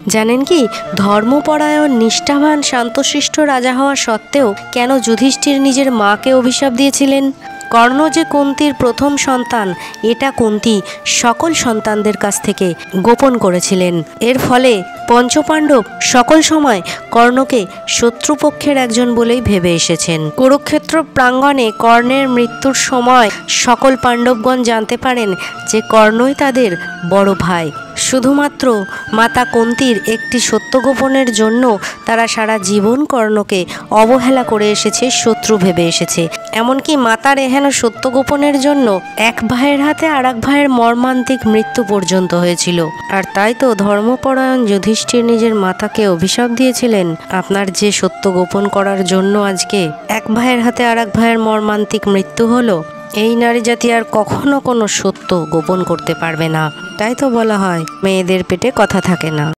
জানেন কি, ধর্মপরায়ণ নিষ্ঠাবান শান্তশিষ্ট রাজা হওয়া সত্ত্বেও কেন যুধিষ্ঠির নিজের মাকে অভিশাপ দিয়েছিলেন? কর্ণ যে কুন্তির প্রথম সন্তান, এটা কুন্তি সকল সন্তানদের কাছ থেকে গোপন করেছিলেন। এর ফলে পঞ্চপাণ্ডব সকল সময় কর্ণকে শত্রুপক্ষের একজন বলেই ভেবে এসেছেন। কুরুক্ষেত্র প্রাঙ্গণে কর্ণের মৃত্যুর সময় সকল পাণ্ডবগণ জানতে পারেন যে কর্ণই তাদের বড় ভাই। শুধুমাত্র মাতা কুন্তির একটি সত্য গোপনের জন্য তারা সারা জীবন কর্ণকে অবহেলা করে এসেছে, শত্রু ভেবে এসেছে। এমনকি মাতার এহেন সত্য গোপনের জন্য এক ভাইয়ের হাতে আর এক ভাইয়ের মর্মান্তিক মৃত্যু পর্যন্ত হয়েছিল। আর তাই তো ধর্মপরায়ণ যুধিষ্ঠির নিজের মাতাকে অভিশাপ দিয়েছিলেন, আপনার যে সত্য গোপন করার জন্য আজকে এক ভাইয়ের হাতে আর এক ভাইয়ের মর্মান্তিক মৃত্যু হলো, এই নারী জাতি আর কখনো কোনো সত্য গোপন করতে পারবে না। তাই তো বলা হয়, মেয়েদের পেটে কথা থাকে না।